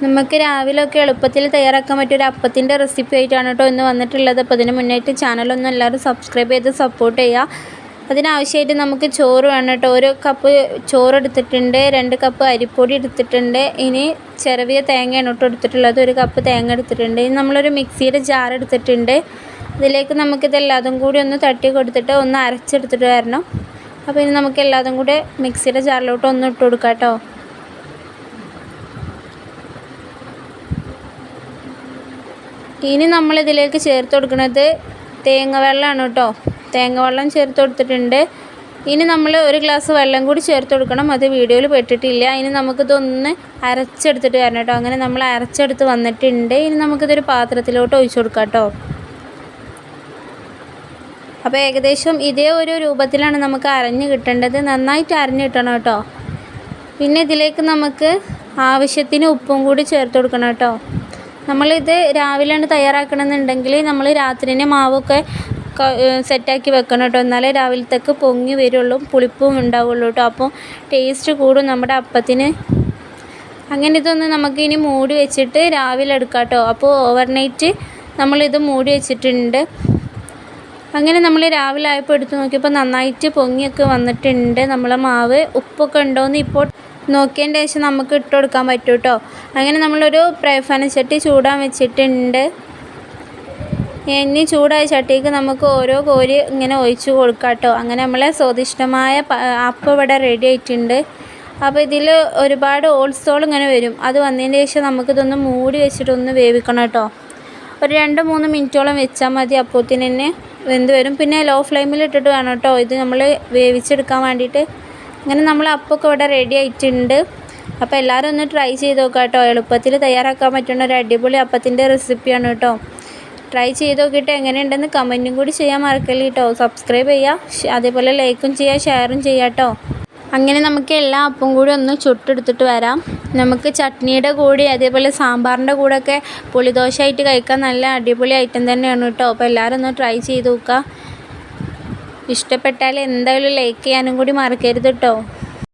നമുക്ക് രാവിലെയൊക്കെ എളുപ്പത്തിൽ തയ്യാറാക്കാൻ പറ്റിയൊരു അപ്പത്തിൻ്റെ റെസിപ്പി ആയിട്ടാണ് കേട്ടോ ഇന്ന് വന്നിട്ടുള്ളത്. അപ്പോൾ അതിന് മുന്നായിട്ട് ചാനലൊന്നും എല്ലാവരും സബ്സ്ക്രൈബ് ചെയ്ത് സപ്പോർട്ട് ചെയ്യുക. അതിനാവശ്യമായിട്ട് നമുക്ക് ചോറ് വേണം കേട്ടോ. 1 കപ്പ് ചോറ് എടുത്തിട്ടുണ്ട്, 2 കപ്പ് അരിപ്പൊടി എടുത്തിട്ടുണ്ട്. ഇനി ചിരവിയ തേങ്ങയാണ് കേട്ടോ എടുത്തിട്ടുള്ളത്, 1 കപ്പ് തേങ്ങ എടുത്തിട്ടുണ്ട്. ഇനി നമ്മളൊരു മിക്സിയുടെ ജാർ എടുത്തിട്ടുണ്ട്. ഇതിലേക്ക് നമുക്കിതെല്ലാതും കൂടി ഒന്ന് തട്ടി കൊടുത്തിട്ട് ഒന്ന് അരച്ചെടുത്തിട്ട് വരണം. അപ്പോൾ ഇനി നമുക്ക് എല്ലാതും കൂടി മിക്സിയുടെ ജാറിലോട്ട് ഒന്ന് ഇട്ട് കൊടുക്കാം കേട്ടോ. ഇനി നമ്മളിതിലേക്ക് ചേർത്ത് കൊടുക്കുന്നത് തേങ്ങ വെള്ളമാണ് കേട്ടോ. തേങ്ങ വെള്ളം ചേർത്ത് കൊടുത്തിട്ടുണ്ട്. ഇനി നമ്മൾ 1 ഗ്ലാസ് വെള്ളം കൂടി ചേർത്ത് കൊടുക്കണം, അത് വീഡിയോയിൽ പെട്ടിട്ടില്ല. ഇനി നമുക്കിതൊന്ന് അരച്ചെടുത്തിട്ട് വരണം കേട്ടോ. അങ്ങനെ നമ്മൾ അരച്ചെടുത്ത് വന്നിട്ടുണ്ട്. ഇനി നമുക്കിതൊരു പാത്രത്തിലോട്ട് ഒഴിച്ചു കൊടുക്കാം കേട്ടോ. അപ്പോൾ ഏകദേശം ഇതേ ഒരു രൂപത്തിലാണ് നമുക്ക് അരഞ്ഞ് കിട്ടേണ്ടത്. നന്നായിട്ട് അരഞ്ഞ് കിട്ടണം കേട്ടോ. പിന്നെ ഇതിലേക്ക് നമുക്ക് ആവശ്യത്തിന് ഉപ്പും കൂടി ചേർത്ത് കൊടുക്കണം കേട്ടോ. നമ്മളിത് രാവിലെയാണ് തയ്യാറാക്കണമെന്നുണ്ടെങ്കിൽ നമ്മൾ രാത്രിനെ മാവൊക്കെ സെറ്റാക്കി വെക്കണം കേട്ടോ. എന്നാലേ രാവിലത്തേക്ക് പൊങ്ങി വരുള്ളൂ, പുളിപ്പും ഉണ്ടാവുള്ളൂ കേട്ടോ. അപ്പോൾ ടേസ്റ്റ് കൂടും നമ്മുടെ അപ്പത്തിന്. അങ്ങനെ ഇതൊന്ന് നമുക്ക് ഇനി മൂടി വെച്ചിട്ട് രാവിലെ എടുക്കാം കേട്ടോ. അപ്പോൾ ഓവർനൈറ്റ് നമ്മളിത് മൂടി വെച്ചിട്ടുണ്ട്. അങ്ങനെ നമ്മൾ രാവിലെ ആയപ്പോൾ എടുത്ത് നോക്കിയപ്പോൾ നന്നായിട്ട് പൊങ്ങിയൊക്കെ വന്നിട്ടുണ്ട് നമ്മളെ മാവ്. ഉപ്പൊക്കെ ഉണ്ടോയെന്ന് ഇപ്പോൾ നോക്കിയതിൻ്റെ ശേഷം നമുക്ക് ഇട്ട് കൊടുക്കാൻ പറ്റും കേട്ടോ. അങ്ങനെ നമ്മളൊരു പ്രൈഫാൻ ചട്ടി ചൂടാൻ വെച്ചിട്ടുണ്ട്. ഇനി ചൂടായ ചട്ടിക്ക് നമുക്ക് ഓരോ കോരി ഇങ്ങനെ ഒഴിച്ച് കൊടുക്കാം കേട്ടോ. അങ്ങനെ നമ്മളെ സ്വാദിഷ്ടമായ അപ്പം ഇവിടെ റെഡി ആയിട്ടുണ്ട്. അപ്പോൾ ഇതിൽ ഒരുപാട് ഓൾസോൾ ഇങ്ങനെ വരും. അത് വന്നതിന് ശേഷം നമുക്കിതൊന്ന് മൂടി വെച്ചിട്ടൊന്ന് വേവിക്കണം കേട്ടോ. ഒരു 2-3 മിനിറ്റോളം വെച്ചാൽ മതി, അപ്പോഴത്തേന് തന്നെ വെന്ത് വരും. പിന്നെ ലോ ഫ്ലെയിമിൽ ഇട്ടിട്ട് വേണം കേട്ടോ ഇത് നമ്മൾ വേവിച്ചെടുക്കാൻ വേണ്ടിയിട്ട്. അങ്ങനെ നമ്മൾ അപ്പമൊക്കെ ഇവിടെ റെഡി ആയിട്ടുണ്ട്. അപ്പോൾ എല്ലാവരും ഒന്ന് ട്രൈ ചെയ്ത് നോക്കാം കേട്ടോ. എളുപ്പത്തിൽ തയ്യാറാക്കാൻ പറ്റുന്ന ഒരു അടിപൊളി അപ്പത്തിൻ്റെ റെസിപ്പിയാണ് കേട്ടോ. ട്രൈ ചെയ്ത് നോക്കിയിട്ട് എങ്ങനെയുണ്ടെന്ന് കമൻറ്റും കൂടി ചെയ്യാൻ മറക്കല്ലേ കേട്ടോ. സബ്സ്ക്രൈബ് ചെയ്യുക, അതേപോലെ ലൈക്കും ചെയ്യുക, ഷെയറും ചെയ്യുക കേട്ടോ. അങ്ങനെ നമുക്ക് എല്ലാ അപ്പം കൂടി ഒന്ന് ചുട്ടെടുത്തിട്ട് വരാം. നമുക്ക് ചട്നിയുടെ കൂടി അതേപോലെ സാമ്പാറിൻ്റെ കൂടെയൊക്കെ പുളിദോശയായിട്ട് കഴിക്കാൻ നല്ല അടിപൊളി ഐറ്റം തന്നെയാണ് കേട്ടോ. അപ്പോൾ എല്ലാവരും ഒന്ന് ട്രൈ ചെയ്ത് നോക്കുക. ഇഷ്ടപ്പെട്ടാൽ എന്തായാലും ലൈക്ക് ചെയ്യാനും കൂടി മറക്കരുത് കേട്ടോ.